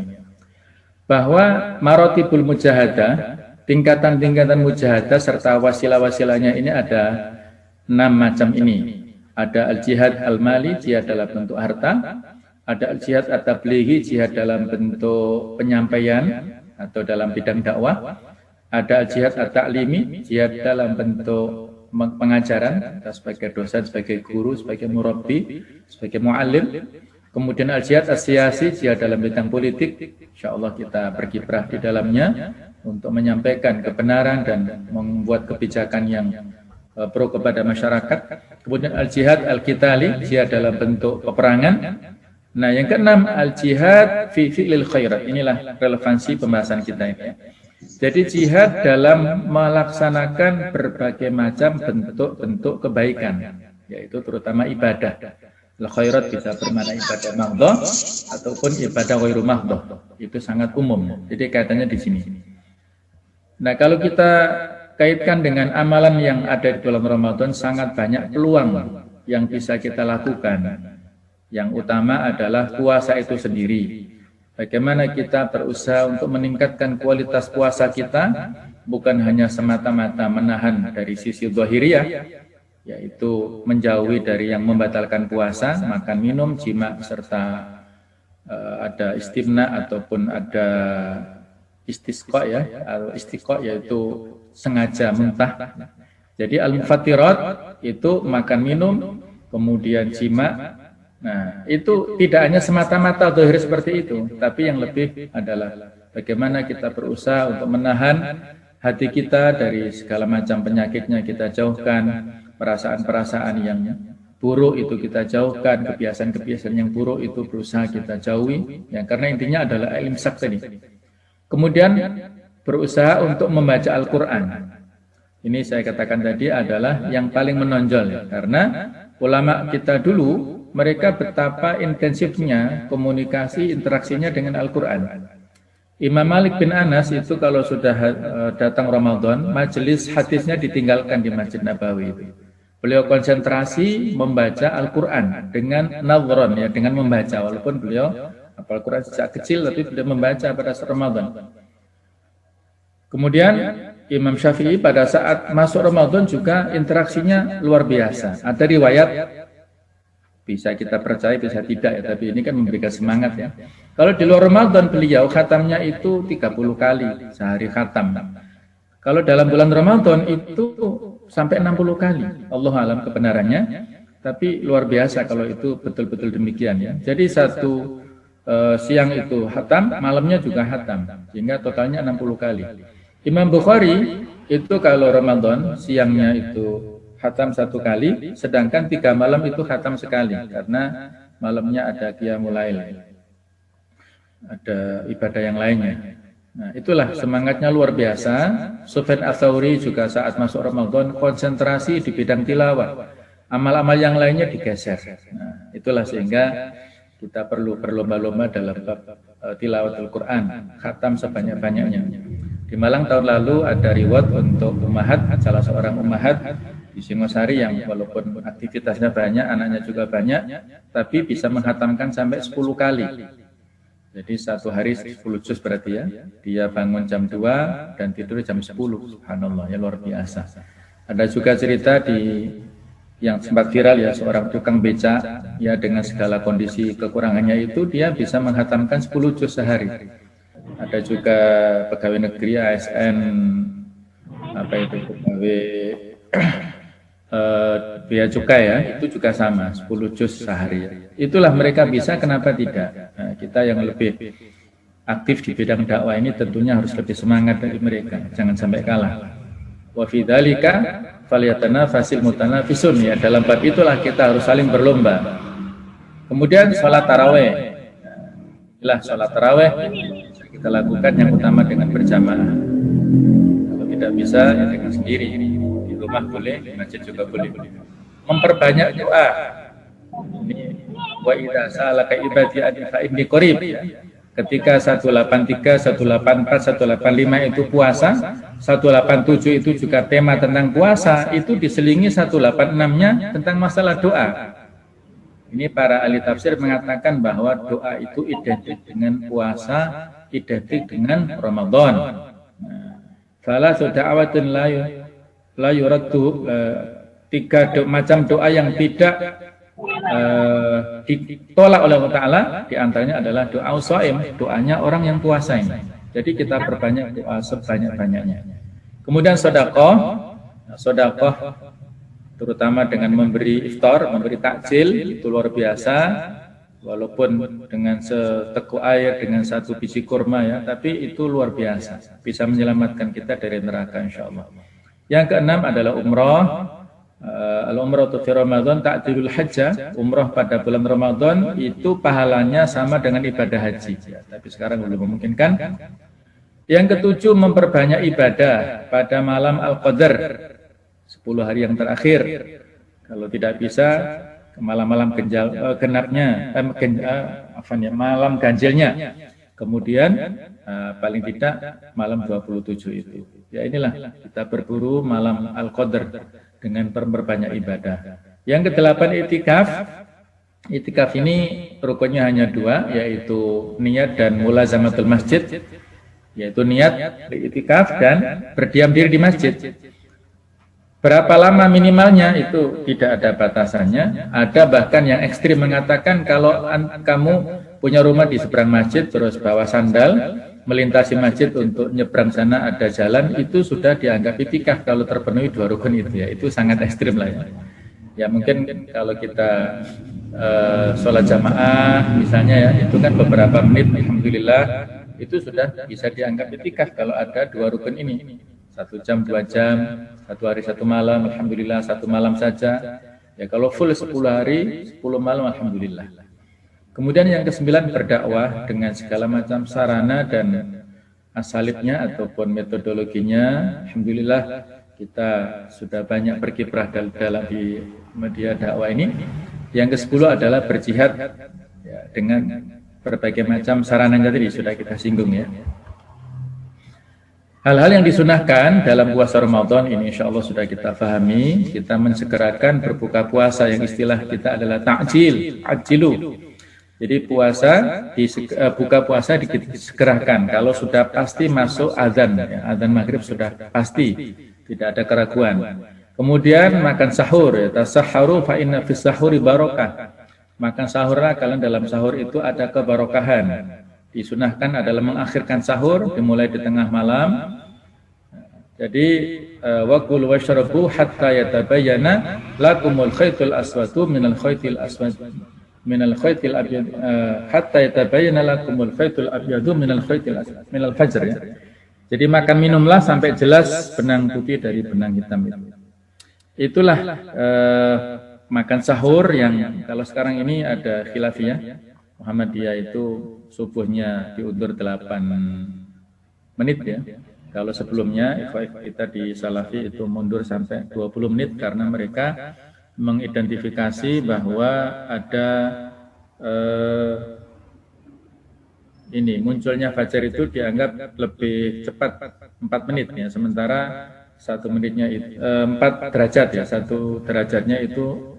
[SPEAKER 1] Bahwa marotibul mujahadah, tingkatan-tingkatan mujahadah serta wasilah-wasilahnya ini ada 6 macam ini. Ada al-jihad al-mali, jihad dalam bentuk harta. Ada al-jihad at-tablighi, jihad dalam bentuk penyampaian atau dalam bidang dakwah. Ada jihad at-ta'limi, jihad dalam bentuk pengajaran, sebagai dosen, sebagai guru, sebagai murabbi, sebagai muallim. Kemudian al-jihad as-siyasi, jihad dalam bidang politik. Insyaallah kita berkiprah di dalamnya untuk menyampaikan kebenaran dan membuat kebijakan yang pro kepada masyarakat. Kemudian al-jihad al-qitali, jihad dalam bentuk peperangan. Nah, yang keenam al-jihad fi fi'lil khairat. Inilah relevansi pembahasan kita ini. Jadi jihad dalam melaksanakan berbagai macam bentuk-bentuk kebaikan, yaitu terutama ibadah. Al-khairat bisa bermakna ibadah mahdhah ataupun ibadah ghairu mahdhah. Itu sangat umum. Jadi kaitannya di sini. Nah, kalau kita kaitkan dengan amalan yang ada di bulan Ramadan, sangat banyak peluang yang bisa kita lakukan. Yang utama adalah puasa itu sendiri. Bagaimana kita berusaha untuk meningkatkan kualitas puasa kita, bukan hanya semata-mata menahan dari sisi zahiriyah, yaitu menjauhi dari yang membatalkan puasa, makan, minum, jima, serta ada istimna ataupun ada istisqa ya, istiqa yaitu sengaja muntah. Jadi al-mufattirat itu makan minum, kemudian jima. Nah, itu tidak hanya semata-mata zahir seperti itu, tapi yang lebih adalah bagaimana kita berusaha untuk menahan hati kita dari segala macam penyakitnya kita jauhkan, perasaan-perasaan yang buruk itu kita jauhkan, kebiasaan-kebiasaan yang buruk itu berusaha kita jauhi, ya, karena intinya adalah imsak tadi. Kemudian berusaha untuk membaca Al-Quran. Ini saya katakan tadi adalah yang paling menonjol, karena ulama kita dulu mereka betapa intensifnya komunikasi interaksinya dengan Al-Quran. Imam Malik bin Anas itu kalau sudah datang Ramadan, majelis hadisnya ditinggalkan di Masjid Nabawi itu. Beliau konsentrasi membaca Al-Quran dengan nadhron, ya, dengan membaca, walaupun beliau hafal Al-Quran sejak kecil, tapi beliau membaca pada saat Ramadan. Kemudian Imam Syafi'i pada saat masuk Ramadan juga interaksinya luar biasa. Ada riwayat, bisa kita percaya, bisa tidak ya, tapi ini kan memberikan semangat ya. Kalau di luar Ramadan beliau khatamnya itu 30 kali sehari khatam. Kalau dalam bulan Ramadan itu sampai 60 kali. Allah alam kebenarannya, tapi luar biasa kalau itu betul-betul demikian ya. Jadi satu siang itu khatam, malamnya juga khatam, sehingga totalnya 60 kali. Imam Bukhari itu kalau Ramadan siangnya itu khatam 1 kali, sedangkan 3 malam itu khatam sekali, karena malamnya ada qiyamul lail, ada ibadah yang lainnya. Nah, itulah semangatnya luar biasa. Sufyan Ats-Tsauri juga saat masuk Ramadan konsentrasi di bidang tilawah. Amal-amal yang lainnya digeser. Nah, itulah sehingga kita perlu berlomba-lomba dalam tilawatul Quran, khatam sebanyak-banyaknya. Di Malang tahun lalu ada reward untuk ummahat, salah seorang ummahat di Singosari yang walaupun aktivitasnya banyak, anaknya juga banyak, tapi bisa menghatamkan sampai 10 kali. Jadi satu hari 10 juz berarti ya. Dia bangun jam 2 dan tidur jam 10. Subhanallah, ya luar biasa. Ada juga cerita yang sempat viral ya, seorang tukang beca ya, dengan segala kondisi kekurangannya itu dia bisa menghatamkan 10 juz sehari. Ada juga pegawai negeri ASN, apa itu, pegawai Bea Cukai ya, itu juga sama 10 juz sehari. Itulah mereka bisa, kenapa tidak? Nah, kita yang lebih aktif di bidang dakwah ini tentunya harus lebih semangat dari mereka, jangan sampai kalah. Wa fi dzalika falyatanafasil mutanafisun, ya, dalam bab itulah kita harus saling berlomba. Kemudian sholat tarawih. Inilah sholat tarawih kita lakukan yang utama dengan berjamaah. Kalau tidak bisa ya dengan sendiri. Di rumah boleh, di masjid juga boleh. Memperbanyak doa. Wa idza sa'alaka ibadi anni fa inni qarib. Ketika 183, 184, 185 itu puasa, 187 itu juga tema tentang puasa, itu diselingi 186-nya tentang masalah doa. Ini para ahli tafsir mengatakan bahwa doa itu identik dengan puasa, identik dengan Ramadan. Salah da'awatun la yuraddu, 3 macam doa yang tidak ditolak oleh Allah Ta'ala, diantaranya adalah doa shaim, doanya orang yang puasa ini. Jadi kita perbanyak doa sebanyak-banyaknya. Kemudian sedekah terutama dengan memberi iftar, memberi takjil, itu luar biasa. Walaupun dengan seteguk air, dengan 1 biji kurma ya, tapi itu luar biasa, bisa menyelamatkan kita dari neraka insya Allah. Yang keenam adalah umrah. Al-umratu fi Ramadan ta'dilul hajjah, umrah pada bulan Ramadan itu pahalanya sama dengan ibadah haji. Ya, tapi sekarang belum memungkinkan. Yang ketujuh, memperbanyak ibadah pada malam Al-Qadar, 10 hari yang terakhir. Kalau tidak bisa, ke malam-malam genapnya, malam ganjilnya. Kemudian paling tidak malam 27 itu. Ya inilah kita berburu malam Al-Qadar dengan memperbanyak ibadah. Yang kedelapan, itikaf. Itikaf ini rukunnya hanya 2, yaitu niat dan mulazamatul masjid, yaitu niat itikaf dan berdiam diri di masjid. Berapa lama minimalnya itu tidak ada batasannya. Ada bahkan yang ekstrim mengatakan kalau kamu punya rumah di seberang masjid terus bawa sandal melintasi masjid untuk nyebrang sana ada jalan, itu sudah dianggap itikaf kalau terpenuhi 2 rukun itu ya. Itu sangat ekstrim lah ya. Ya mungkin kalau kita sholat jamaah misalnya ya, itu kan beberapa menit, alhamdulillah itu sudah bisa dianggap itikaf kalau ada 2 rukun ini. 1 jam, 2 jam, 1 hari 1 malam, alhamdulillah 1 malam saja. Ya kalau full 10 hari, 10 malam, alhamdulillah. Kemudian yang ke-9, berdakwah dengan segala macam sarana dan asalibnya ataupun metodologinya. Alhamdulillah kita sudah banyak berkiprah dalam di media dakwah ini. Yang ke-10 adalah berjihad ya, dengan berbagai macam sarananya tadi sudah kita singgung ya. Hal-hal yang disunahkan dalam puasa Ramadan ini insya Allah sudah kita pahami. Kita mensegerakan berbuka puasa, yang istilah kita adalah ta'jil, ajilu. Jadi buka puasa disegerakan kalau sudah pasti masuk azan, ya, azan maghrib sudah pasti, tidak ada keraguan. Kemudian makan sahur, ya, tasahharu fa inna fis sahuri barokah. Makan sahurlah, kalian dalam sahur itu ada kebarokahan. Disunahkan adalah mengakhirkan sahur dimulai di tengah malam. Jadi waqul washrabu hatta yatabayyana lakumul khaytul aswadu minal khaytil aswad minal khaytil abyad hatta yatabayyana lakumul khaytul abyadu minal khaytil aswad minal fajr ya. Jadi makan minumlah sampai jelas benang putih dari benang hitam itu. Itulah makan sahur yang kalau sekarang ini ada khilafiyah. Muhammadiyah itu subuhnya diundur 8 menit ya. Kalau sebelumnya kita di Salafi itu mundur sampai 20 menit karena mereka mengidentifikasi bahwa ada munculnya fajar itu dianggap lebih cepat 4 menit ya, sementara 1 menitnya itu 4 derajat ya, 1 derajatnya itu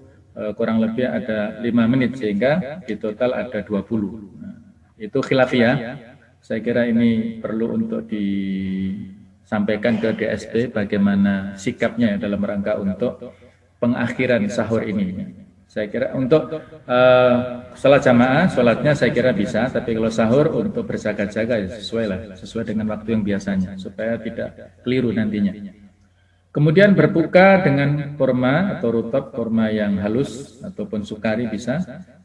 [SPEAKER 1] kurang lebih ada 5 menit sehingga di total ada 20. Nah, itu khilafiyah. Saya kira ini perlu untuk disampaikan ke DSP bagaimana sikapnya dalam rangka untuk pengakhiran sahur ini. Saya kira untuk sholat jamaah, sholatnya saya kira bisa, tapi kalau sahur untuk berjaga-jaga ya sesuai dengan waktu yang biasanya supaya tidak keliru nantinya. Kemudian berbuka dengan kurma atau rutab, kurma yang halus ataupun sukari bisa.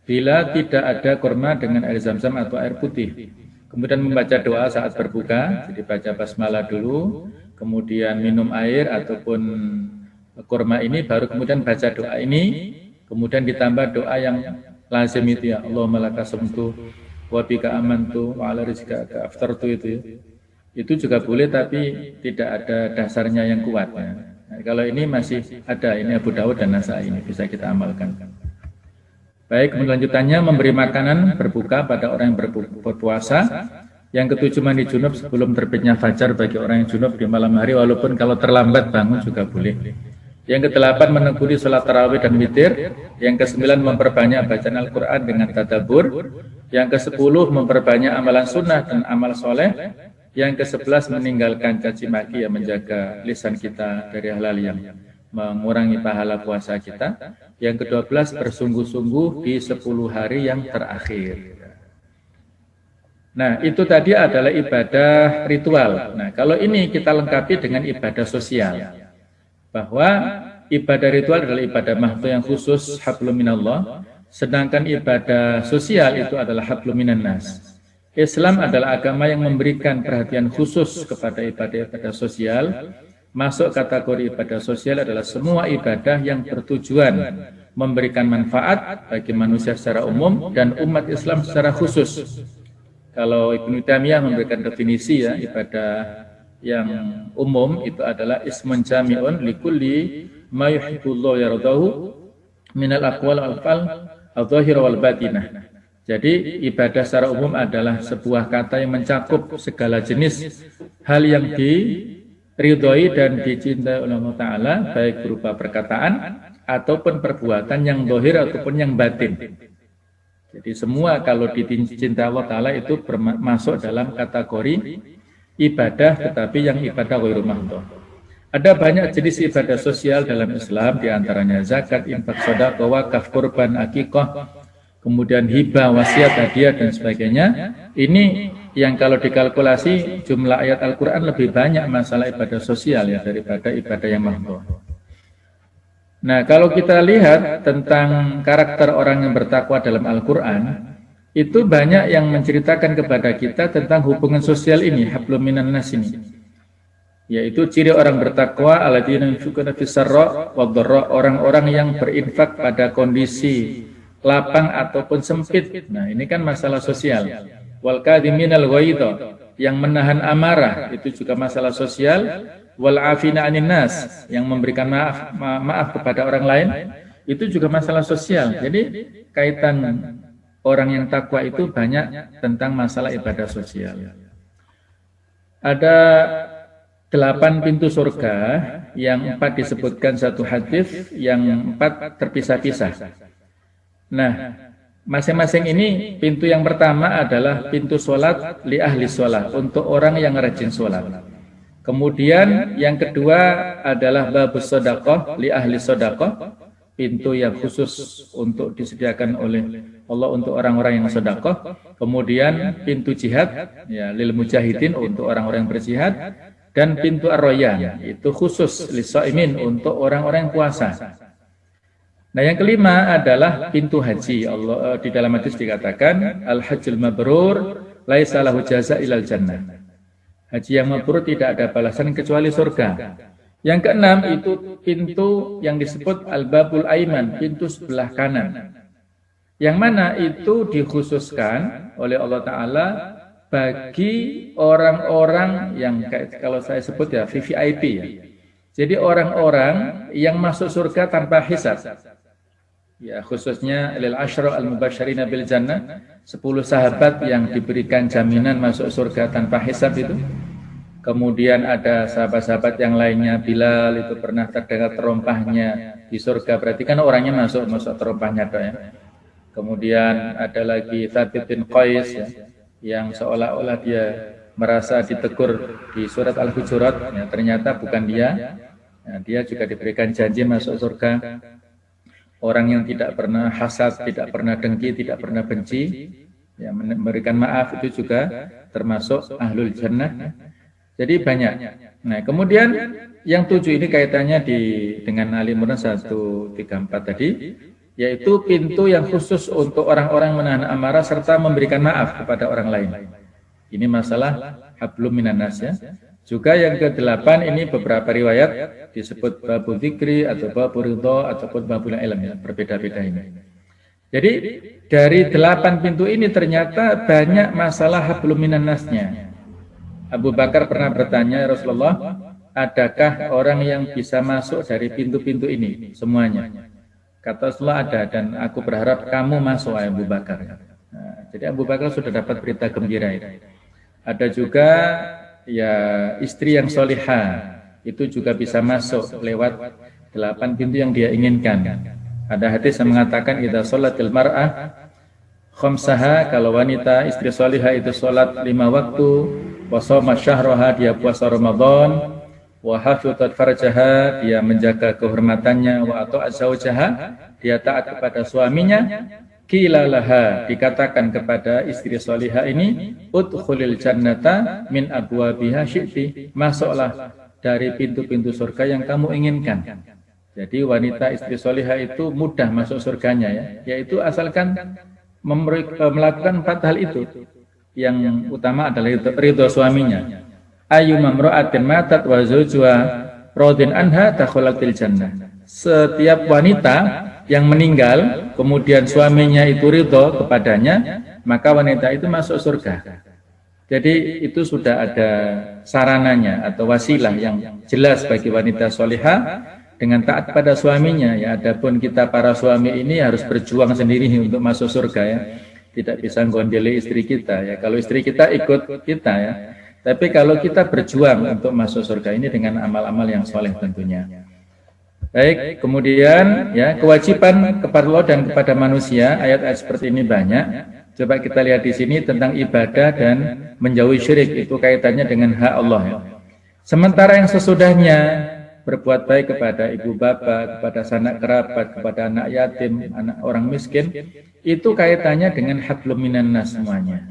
[SPEAKER 1] Bila tidak ada kurma dengan air zam-zam atau air putih. Kemudian membaca doa saat berbuka, jadi baca basmalah dulu, kemudian minum air ataupun kurma ini, baru kemudian baca doa ini, kemudian ditambah doa yang lazim itu ya, Allahumma laka sumtu wa bika amantu wa ala rizqika aftartu itu ya. Itu juga boleh tapi tidak ada dasarnya yang kuat ya. Nah, kalau ini masih ada, ini Abu Dawud dan Nasai, ini bisa kita amalkan. Baik, lanjutannya memberi makanan berbuka pada orang yang berpuasa. Yang ke-7 mandi junub sebelum terbitnya fajar bagi orang yang junub di malam hari, walaupun kalau terlambat bangun juga boleh. Yang ke-8 menekuni sholat tarawih dan witir. Yang ke-9 memperbanyak bacaan Al-Quran dengan tadabbur. Yang ke-10 memperbanyak amalan sunnah dan amal soleh. Yang ke-11 meninggalkan caci maki, yang menjaga lisan kita dari hal-hal yang mengurangi pahala puasa kita. Yang ke-12 bersungguh-sungguh di 10 hari yang terakhir. Nah, itu tadi adalah ibadah ritual. Nah, kalau ini kita lengkapi dengan ibadah sosial. Bahwa ibadah ritual adalah ibadah mahdu yang khusus, hablum minallah. Sedangkan ibadah sosial itu adalah hablum minan nas. Islam adalah agama yang memberikan perhatian khusus kepada ibadah-ibadah sosial, Masuk kategori ibadah sosial adalah semua ibadah yang bertujuan memberikan manfaat bagi manusia secara umum dan umat Islam secara khusus. Kalau Ibnu Taimiyah memberikan definisi ya, ibadah yang umum itu adalah ismun jami'un likulli ma yuhibbullahu yardahu minal aqwal wal af'al adh-dhahira wal batinah. Jadi ibadah secara umum adalah sebuah kata yang mencakup segala jenis hal yang diridhoi dan dicintai oleh Allah Ta'ala, baik berupa perkataan ataupun perbuatan yang zahir ataupun yang batin. Jadi semua kalau dicintai Allah Ta'ala itu masuk dalam kategori ibadah, tetapi yang ibadah ghairu mahdhah. Ada banyak jenis ibadah sosial dalam Islam, diantaranya zakat, infak, sedekah, wakaf, kurban, akikah, kemudian hibah, wasiat, hadiah, dan sebagainya. Ini yang kalau dikalkulasi jumlah ayat Al-Quran lebih banyak masalah ibadah sosial ya daripada ibadah yang mahdhah. Nah, kalau kita lihat tentang karakter orang yang bertakwa dalam Al-Quran, itu banyak yang menceritakan kepada kita tentang hubungan sosial ini, hablum minan nas ini. Yaitu ciri orang bertakwa, alladzina yunfiquna fis sarra wad dharra, orang-orang yang berinfak pada kondisi lapang ataupun sempit. Nah, ini kan masalah sosial. Wal kadhiminal ghaidha, yang menahan amarah, itu juga masalah sosial. Wal afina 'anin nas, yang memberikan maaf kepada orang lain, itu juga masalah sosial. Jadi kaitan orang yang takwa itu banyak tentang masalah ibadah sosial. Ada 8 pintu surga, yang 4 disebutkan satu hadis, yang 4 terpisah-pisah. Nah, masing-masing ini pintu yang pertama adalah pintu sholat li ahli sholat, untuk orang yang rajin sholat. Kemudian yang kedua adalah babus sedekah li ahli sedekah, pintu yang khusus untuk disediakan oleh Allah untuk orang-orang yang sedekah. Kemudian pintu jihad ya lil mujahidin, untuk orang-orang yang berjihad, dan pintu ar-rayyan itu khusus li shaimin, untuk orang-orang yang puasa. Nah, yang kelima adalah pintu haji. Allah di dalam hadis dikatakan al-hajjul mabrur laisa lahu jaza ilal jannah. Haji yang mabrur tidak ada balasan kecuali surga. Yang keenam itu pintu yang disebut al-babul aiman, pintu sebelah kanan. Yang mana itu dikhususkan oleh Allah Ta'ala bagi orang-orang yang kalau saya sebut ya VVIP ya. Jadi orang-orang yang masuk surga tanpa hisab. Ya, khususnya lil asyra al-mubasysyirina bil jannah, 10 sahabat yang diberikan jaminan masuk surga tanpa hisab itu. Kemudian ada sahabat-sahabat yang lainnya, Bilal itu pernah terdengar terompahnya di surga, berarti kan orangnya masuk terompahnya doa ya. Kemudian ada lagi Thabit bin Qais ya, yang seolah-olah dia merasa ditegur di surat Al-Hujurat, ya, ternyata bukan dia. Ya, dia juga diberikan janji masuk surga. Orang yang tidak pernah hasad, tidak pernah dengki, tidak pernah benci, ya, memberikan maaf, itu juga termasuk ahlul jannah. Jadi banyak. Nah, kemudian yang 7 ini kaitannya dengan Ali Imran 134 tadi, yaitu pintu yang khusus untuk orang-orang menahan amarah serta memberikan maaf kepada orang lain. Ini masalah hablum minan nas ya. Juga yang ke-8 ini beberapa riwayat disebut babu dzikri atau babu ridha ataupun babul ilm ya, berbeda-beda ini. Jadi dari 8 pintu ini ternyata banyak masalah hablum minan nasnya. Abu Bakar pernah bertanya, Rasulullah, adakah orang yang bisa masuk dari pintu-pintu ini semuanya? Kata Rasulullah ada, dan aku berharap kamu masuk Abu Bakar. Nah, jadi Abu Bakar sudah dapat berita gembira itu. Ada juga ya istri yang solihah, itu juga bisa masuk lewat 8 pintu yang dia inginkan. Ada hadis yang mengatakan idza sholatil mar'ah khamsaha, kalau wanita istri solihah itu sholat 5 waktu, wa shoma syahraha, dia puasa Ramadan, wa hafizat farjaha, dia menjaga kehormatannya, wa ata'a zaujaha, dia taat kepada suaminya. Qila laha, dikatakan kepada istri solihah ini, udkhulil jannata min abwabiha syi'ti, masuklah dari pintu-pintu surga yang kamu inginkan. Jadi wanita istri solihah itu mudah masuk surganya ya, yaitu asalkan melakukan 4 hal itu. Yang utama adalah ridho suaminya. Ayyuma imra'atin matat wa zawjuha radin anha takhulatil jannah. Setiap wanita yang meninggal kemudian suaminya itu ridho kepadanya, maka wanita itu masuk surga. Jadi itu sudah ada sarananya atau wasilah yang jelas bagi wanita solihah dengan taat pada suaminya. Ya, adapun kita para suami ini harus berjuang sendiri untuk masuk surga ya. Tidak bisa gondeli istri kita ya. Kalau istri kita ikut kita ya. Tapi kalau kita berjuang untuk masuk surga ini dengan amal-amal yang soleh tentunya. Baik, kemudian ya kewajiban kepada Allah dan kepada manusia, ayat-ayat seperti ini banyak. Coba kita lihat di sini tentang ibadah dan menjauhi syirik, itu kaitannya dengan hak Allah ya. Sementara yang sesudahnya berbuat baik kepada ibu bapak, kepada sanak kerabat, kepada anak yatim, anak orang miskin, itu kaitannya dengan hablum minan nas semuanya.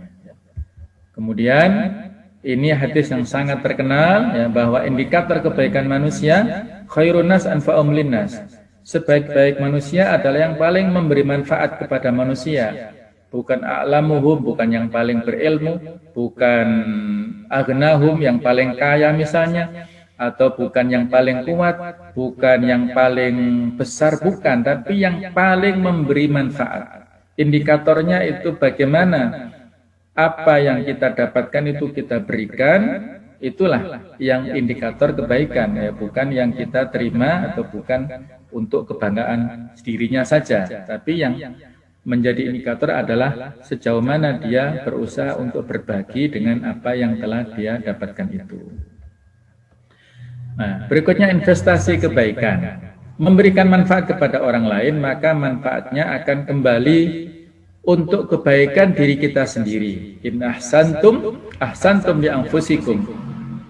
[SPEAKER 1] Kemudian ini hadis yang sangat terkenal ya, bahwa indikator kebaikan manusia khairun nas anfa'um linnas. Sebaik-baik manusia adalah yang paling memberi manfaat kepada manusia. Bukan a'lamuhum, bukan yang paling berilmu, bukan aghnahum, yang paling kaya misalnya, atau bukan yang paling kuat, bukan yang paling besar, bukan, tapi yang paling memberi manfaat. Indikatornya itu bagaimana apa yang kita dapatkan itu kita berikan, itulah yang indikator kebaikan ya, bukan yang kita terima atau bukan untuk kebanggaan dirinya saja, tapi yang menjadi indikator adalah sejauh mana dia berusaha untuk berbagi dengan apa yang telah dia dapatkan itu. Nah, berikutnya investasi kebaikan. Memberikan manfaat kepada orang lain, maka manfaatnya akan kembali untuk kebaikan diri kita sendiri. In ahsantum, ahsantum li anfusikum.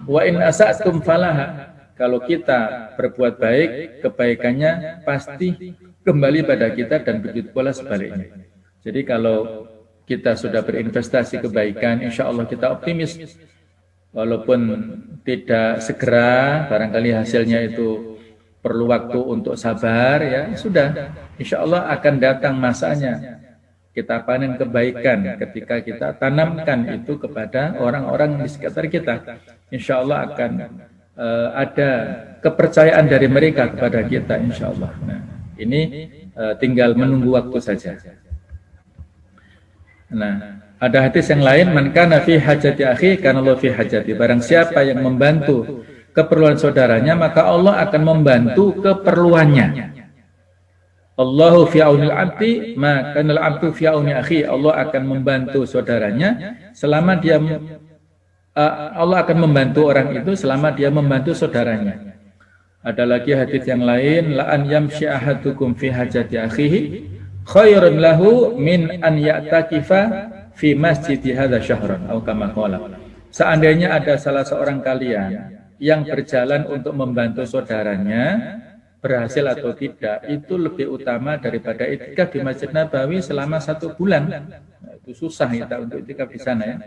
[SPEAKER 1] Wa in asa'tum falaha. Kalau kita berbuat baik, kebaikannya pasti kembali pada kita dan begitu pula sebaliknya. Jadi kalau kita sudah berinvestasi kebaikan, insya Allah kita optimis. Walaupun tidak segera, barangkali hasilnya itu perlu waktu untuk sabar, ya sudah. Insya Allah akan datang masanya. Kita panen kebaikan ketika kita tanamkan itu kepada orang-orang di sekitar kita. Insya Allah akan ada kepercayaan dari mereka kepada kita, insya Allah. Nah, ini tinggal menunggu waktu saja. Nah, ada hadis yang lain, man kana fi hajati akhi kana Allah fi hajati. Barang siapa yang membantu keperluan saudaranya, maka Allah akan membantu keperluannya. Allahu fi aunil abdi, maka kanal abdu fi auni akhi. Allah akan membantu saudaranya selama dia Allah akan membantu orang itu selama dia membantu saudaranya. Ada lagi hadis yang lain, la an yamshi ahadukum fi hajati akhihi khairun lahu min an ya'takifa fi masjidi hadza syahran atau kama qala. Seandainya ada salah seorang kalian yang berjalan untuk membantu saudaranya, berhasil atau tidak, itu lebih utama daripada itikaf di Masjid Nabawi selama 1 bulan. Nah, itu susah kita untuk itikaf di sana ya.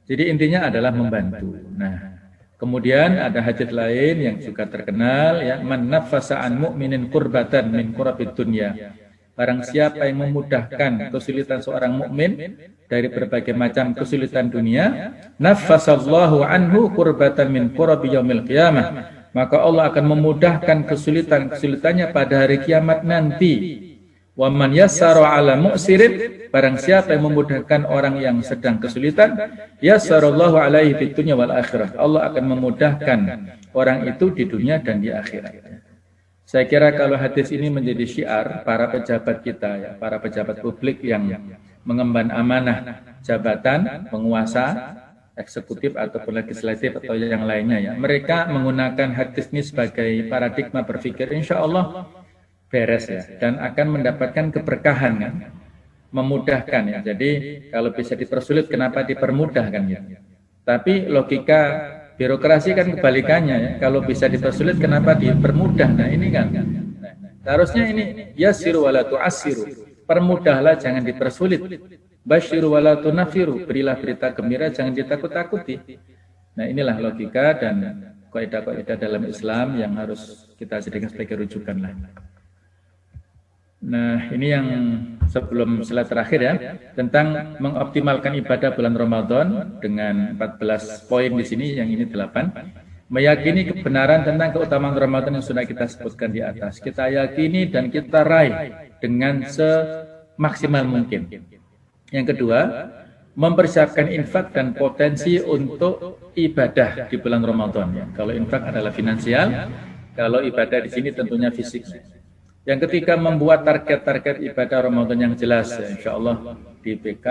[SPEAKER 1] Jadi intinya adalah membantu. Nah, kemudian ada hadis lain yang juga terkenal ya, man nafasa an mu'minin qurbatan min qurabid dunya. Barang siapa yang memudahkan kesulitan seorang mukmin dari berbagai macam kesulitan dunia, nafasallahu anhu qurbatan min qurabi yaumil qiyamah. Maka Allah akan memudahkan kesulitan-kesulitannya pada hari kiamat nanti. Wa man yassara 'ala mu'sirin, barang siapa yang memudahkan orang yang sedang kesulitan, yassarallahu 'alaihi fid dunya wal akhirah. Allah akan memudahkan orang itu di dunia dan di akhirat. Saya kira kalau hadis ini menjadi syiar para pejabat kita ya, para pejabat publik yang mengemban amanah jabatan, penguasa, eksekutif ataupun legislatif atau yang lainnya ya, mereka menggunakan hadis ini sebagai paradigma berpikir, insya Allah beres ya, dan akan mendapatkan keberkahan kan, memudahkan ya. Jadi kalau bisa dipersulit, kenapa dipermudah kan ya? Tapi logika birokrasi kan kebalikannya ya, kalau bisa dipersulit, kenapa dipermudah? Nah ini kan, harusnya ini yassiru wala tu'assiru, permudahlah jangan dipersulit. Basyiru wala tunafiru, berilah berita gembira jangan ditakut-takuti. Nah inilah logika dan kaidah-kaidah dalam Islam yang harus kita jadikan sebagai rujukan lah. Nah ini yang sebelum slide terakhir ya, tentang mengoptimalkan ibadah bulan Ramadan dengan 14 poin di sini, yang ini 8. meyakini kebenaran tentang keutamaan Ramadan yang sudah kita sebutkan di atas. Kita yakini dan kita raih dengan semaksimal mungkin. Yang kedua, mempersiapkan infak dan potensi untuk ibadah di bulan Ramadan. Ya. Kalau infak adalah finansial, kalau ibadah di sini tentunya fisik. Yang ketiga, membuat target-target ibadah Ramadan yang jelas. Ya, insya Allah di BK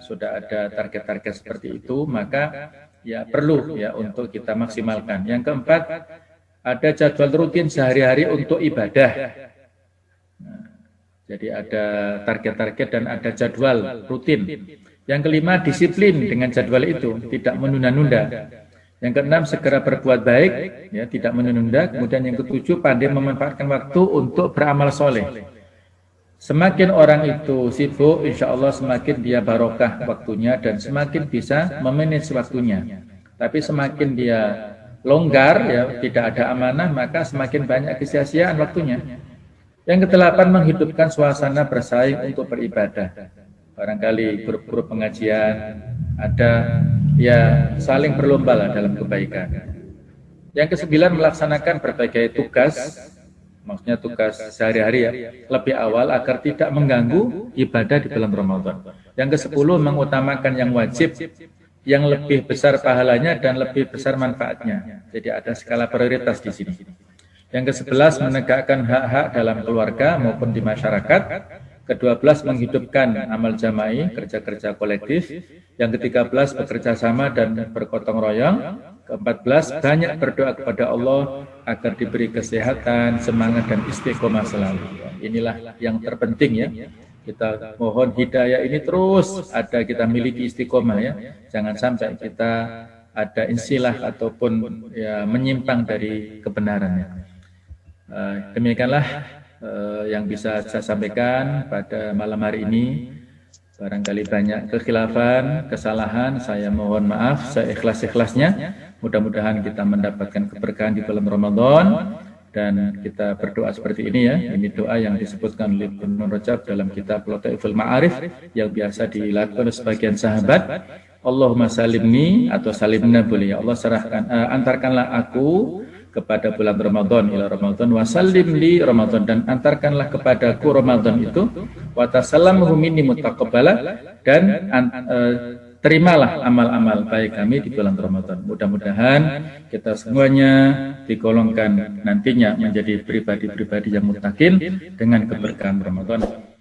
[SPEAKER 1] sudah ada target-target seperti itu, maka ya perlu ya untuk kita maksimalkan. Yang keempat, ada jadwal rutin sehari-hari untuk ibadah. Nah, jadi ada target-target dan ada jadwal rutin. Yang kelima, disiplin dengan jadwal itu, tidak menunda-nunda. Yang keenam, segera berbuat baik, ya tidak menunda. Kemudian yang ketujuh, pandai memanfaatkan waktu untuk beramal soleh. Semakin orang itu sibuk, insya Allah semakin dia barokah waktunya dan semakin bisa memanage waktunya. Tapi semakin dia longgar, ya tidak ada amanah, maka semakin banyak kesia-siaan waktunya. Yang kedelapan, menghidupkan suasana bersaing untuk beribadah. Barangkali grup-grup pengajian ada ya saling berlomba lah dalam kebaikan. Yang kesembilan, melaksanakan berbagai tugas. Maksudnya tugas sehari-hari ya, lebih awal agar tidak mengganggu ibadah di bulan Ramadan. Yang ke-10, mengutamakan yang wajib, yang lebih besar pahalanya dan lebih besar manfaatnya. Jadi ada skala prioritas di sini. Yang ke-11, menegakkan hak-hak dalam keluarga maupun di masyarakat. Ke-12, menghidupkan amal jama'i, kerja-kerja kolektif. Yang ke-13, bekerja sama dan bergotong royong. Ke-14, banyak berdoa kepada Allah agar diberi kesehatan, semangat dan istiqomah selalu. Inilah yang terpenting ya. Kita mohon hidayah ini terus ada kita miliki istiqomah ya. Jangan sampai kita ada insilah ataupun ya menyimpang dari kebenarannya. Demikianlah yang bisa saya sampaikan pada malam hari ini. Barangkali banyak kekhilafan, kesalahan, saya mohon maaf, saya ikhlas-ikhlasnya. Mudah-mudahan kita mendapatkan keberkahan di bulan Ramadan dan kita berdoa seperti ini ya. Ini doa yang disebutkan oleh Ibnu Rajab dalam kitab Lataiful Ma'arif yang biasa dilakukan oleh sebagian sahabat. Allahumma salimni atau salimna boleh ya Allah, serahkan antarkanlah aku kepada bulan Ramadan ila Ramadan wa sallim li Ramadan, dan antarkanlah kepadaku Ramadan itu wa tasallamhu minni mutaqabbala, dan terimalah amal-amal baik kami di bulan Ramadan. Mudah-mudahan kita semuanya digolongkan nantinya menjadi pribadi-pribadi yang muttaqin dengan keberkahan Ramadan.